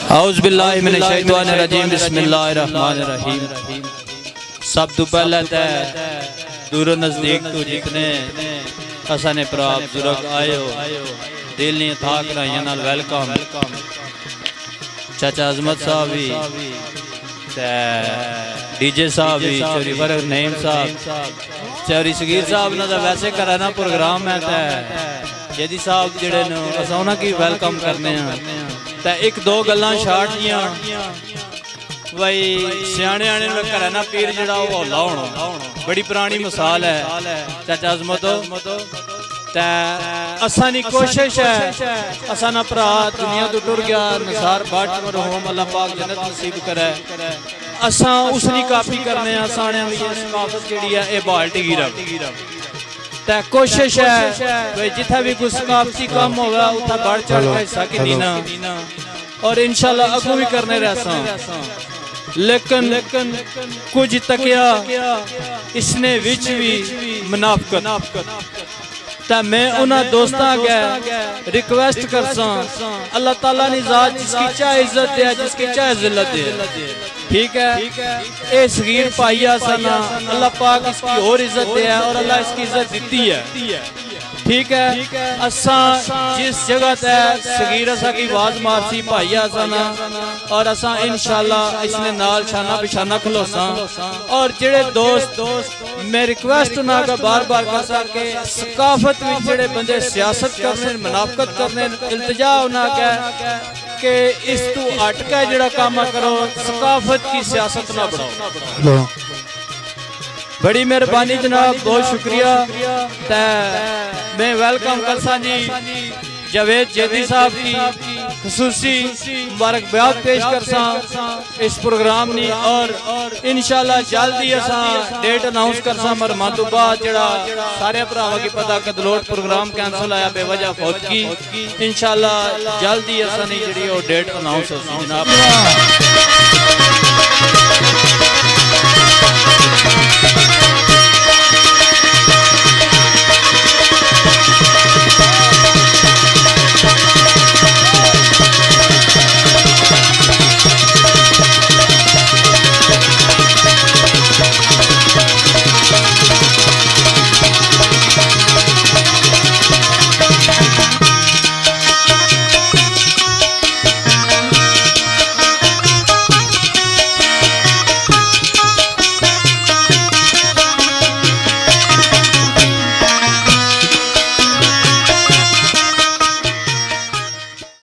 اعوذ باللہ من الشیطان الرجیم بسم اللہ الرحمن الرحیم۔ سب تو پہلے تے دور و نزدیک تو جتنے اسانے پراب بزرگ آئے ہو دل نہیں تھا کرائیاں نال ویلکم۔ چاچا عظمت صاحب بھی ڈی جے صاحب بھی چوری فرق نعیم صاحب چوری صغیر صاحب نا دا ویسے کرانا پروگرام ہے جیدی صاحب جڑے نو اسانا کی ویلکم کرنے ہیں تے ایک دو گلاں شارٹ جیاں وہی سیانے آنے میں کرانا پیر جڑا وہ ہولا ہونا بڑی پرانی مثال ہے چاچا عظمتو تے اسانی کوشش ہے اسانا پرا دنیا تو ٹر گیا نثار بٹ مرحوم اللہ پاک جنت نصیب کرے اساں اس نے کاپی کرنے ہیں اسانے بھی ثقافت جڑی ہے اے بالٹی گیرا تے کوشش ہے جتھا بھی کوئی ثقافتی کام ہوگا اتھا بڑھ چڑھ کا حصہ کی دینا اور انشاءاللہ اگو بھی کرنے رہساں لیکن کچھ تکیا اس نے وچ بھی منافقت تا میں انہاں دوستاں گئے ریکویسٹ کرساں اللہ تعالیٰ نے ذات جس کی چاہے عزت دیا جس کی چاہے ذلت دیا ٹھیک ہے اے صغیر پائیا سنا اللہ پاک اس کی اور عزت دیا اور اللہ اس کی عزت دیتی ہے ٹھیک ہے اساں جس جگہ تے صغیر اسا کی آواز مارسی پائیا سنا اور اساں انشاءاللہ اس نے نال شانہ بشانہ کھلوساں اور جڑے دوست میں ریکویسٹ نہ کا بار بار کرسا کہ ثقافت میں جڑے بندے سیاست کرنے منافقت کرنے التجا ہونا کہ اس تو اٹکا جڑا کام کرو ثقافت کی سیاست نہ بڑھاؤ بڑی مہربانی جناب بہت شکریہ میں ویلکم کرساں جی جاوید جیدی صاحب کی خصوصی مبارکباد پیش کرساں اس پروگرام نی اور انشاءاللہ جلدی اساں ڈیٹ اناؤنس کرساں مرمان تو بعد جڑا سارے پراواں کی پتہ کدلوٹ پروگرام کینسل آیا بے وجہ فوت کی انشاءاللہ جلدی اساں نے جڑی او ڈیٹ اناؤنس ہوسی جناب